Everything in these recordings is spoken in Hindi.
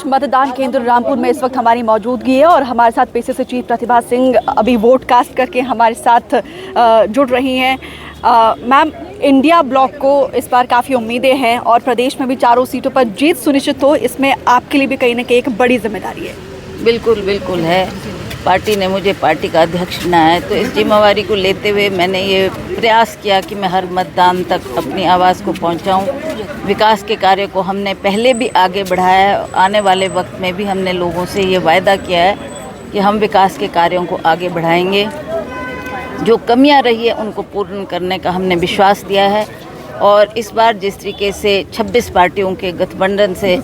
मतदान केंद्र रामपुर में इस वक्त हमारी मौजूदगी है और हमारे साथ पीसीसी चीफ प्रतिभा सिंह अभी वोट कास्ट करके हमारे साथ जुड़ रही हैं। मैम, इंडिया ब्लॉक को इस बार काफ़ी उम्मीदें हैं और प्रदेश में भी चारों सीटों पर जीत सुनिश्चित हो, इसमें आपके लिए भी कहीं ना कहीं एक बड़ी जिम्मेदारी है। बिल्कुल बिल्कुल है। पार्टी ने मुझे पार्टी का अध्यक्ष बनाया है, तो इस जिम्मेवारी को लेते हुए मैंने ये प्रयास किया कि मैं हर मतदान तक अपनी आवाज़ को पहुंचाऊं। विकास के कार्य को हमने पहले भी आगे बढ़ाया है, आने वाले वक्त में भी हमने लोगों से ये वायदा किया है कि हम विकास के कार्यों को आगे बढ़ाएंगे। जो कमियां रही है उनको पूर्ण करने का हमने विश्वास दिया है और इस बार जिस तरीके से 26 पार्टियों के गठबंधन से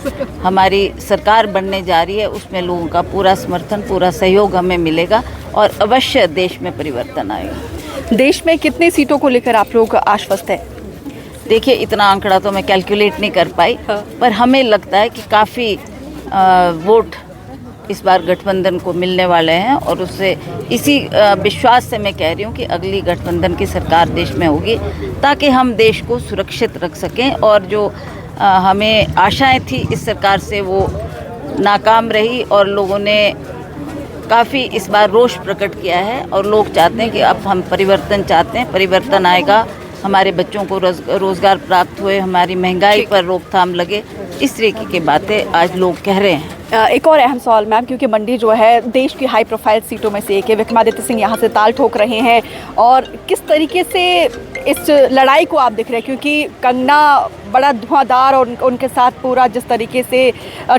हमारी सरकार बनने जा रही है, उसमें लोगों का पूरा समर्थन, पूरा सहयोग हमें मिलेगा और अवश्य देश में परिवर्तन आएगा। देश में कितनी सीटों को लेकर आप लोग आश्वस्त हैं? देखिए, इतना आंकड़ा तो मैं कैलकुलेट नहीं कर पाई, पर हमें लगता है कि काफ़ी वोट इस बार गठबंधन को मिलने वाले हैं और उससे इसी विश्वास से मैं कह रही हूँ कि अगली गठबंधन की सरकार देश में होगी ताकि हम देश को सुरक्षित रख सकें। और जो हमें आशाएं थी इस सरकार से वो नाकाम रही और लोगों ने काफ़ी इस बार रोष प्रकट किया है और लोग चाहते हैं कि अब हम परिवर्तन चाहते हैं, परिवर्तन आएगा, हमारे बच्चों को रोज़गार प्राप्त हुए, हमारी महंगाई पर रोकथाम लगे, इस तरीके की बातें आज लोग कह रहे हैं। एक और अहम सवाल मैम, क्योंकि मंडी जो है देश की हाई प्रोफाइल सीटों में से एक है, विक्रमादित्य सिंह यहाँ से ताल ठोक रहे हैं और किस तरीके से इस लड़ाई को आप देख रहे हैं, क्योंकि कंगना बड़ा धुआंधार और उनके साथ पूरा जिस तरीके से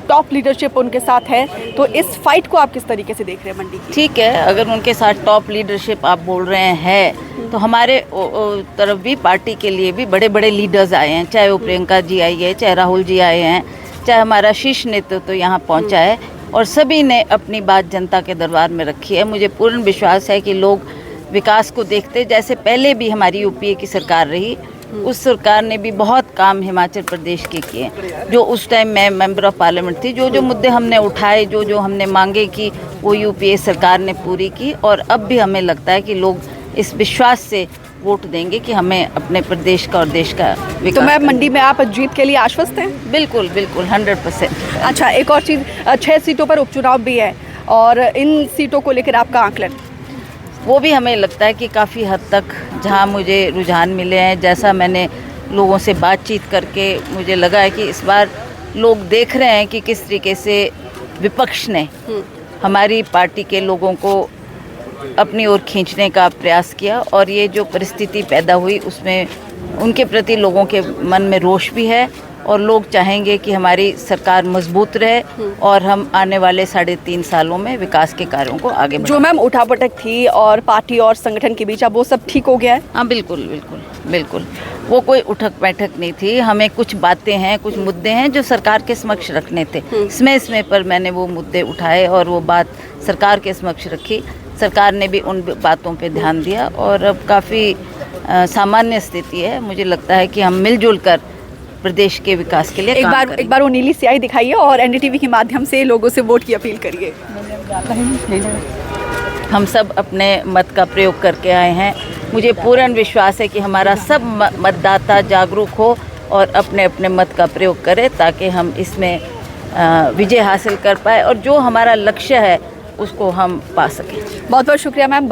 टॉप लीडरशिप उनके साथ है, तो इस फाइट को आप किस तरीके से देख रहे हैं मंडी की? ठीक है, अगर उनके साथ टॉप लीडरशिप आप बोल रहे हैं तो हमारे तरफ भी पार्टी के लिए भी बड़े बड़े लीडर्स आए हैं, चाहे वो प्रियंका जी आई है, चाहे राहुल जी आए हैं, चाहे हमारा शीर्ष नेतृत्व तो यहाँ पहुँचा है और सभी ने अपनी बात जनता के दरबार में रखी है। मुझे पूर्ण विश्वास है कि लोग विकास को देखते, जैसे पहले भी हमारी यूपीए की सरकार रही, उस सरकार ने भी बहुत काम हिमाचल प्रदेश के किए। जो उस टाइम मैं मेंबर ऑफ पार्लियामेंट थी, जो मुद्दे हमने उठाए, जो हमने मांगे की, वो यूपीए सरकार ने पूरी की और अब भी हमें लगता है कि लोग इस विश्वास से वोट देंगे कि हमें अपने प्रदेश का और देश का विकास। तो मैं मंडी में आप जीत के लिए आश्वस्त हैं? बिल्कुल बिल्कुल 100%। अच्छा, एक और चीज़, 6 सीटों पर उपचुनाव भी है और इन सीटों को लेकर आपका आंकलन? वो भी हमें लगता है कि काफ़ी हद तक जहाँ मुझे रुझान मिले हैं, जैसा मैंने लोगों से बातचीत करके मुझे लगा है कि इस बार लोग देख रहे हैं कि किस तरीके से विपक्ष ने हमारी पार्टी के लोगों को अपनी ओर खींचने का प्रयास किया और ये जो परिस्थिति पैदा हुई उसमें उनके प्रति लोगों के मन में रोष भी है और लोग चाहेंगे कि हमारी सरकार मजबूत रहे और हम आने वाले 3.5 सालों में विकास के कार्यों को आगे बढ़ाएं। जो मैम उठापटक थी और पार्टी और संगठन के बीच, अब वो सब ठीक हो गया है? हाँ, बिल्कुल बिल्कुल बिल्कुल, वो कोई उठक बैठक नहीं थी। हमें कुछ बातें हैं, कुछ मुद्दे हैं जो सरकार के समक्ष रखने थे, समय पर मैंने वो मुद्दे उठाए और वो बात सरकार के समक्ष रखी। सरकार ने भी उन बातों पे ध्यान दिया और अब काफ़ी सामान्य स्थिति है। मुझे लगता है कि हम मिलजुल कर प्रदेश के विकास के लिए एक बार वो नीली स्याही दिखाइए और एनडीटीवी के माध्यम से लोगों से वोट की अपील करिए। हम सब अपने मत का प्रयोग करके आए हैं। मुझे पूर्ण विश्वास है कि हमारा सब मतदाता जागरूक हो और अपने अपने मत का प्रयोग करे ताकि हम इसमें विजय हासिल कर पाए और जो हमारा लक्ष्य है उसको हम पा सकें। बहुत बहुत शुक्रिया मैम।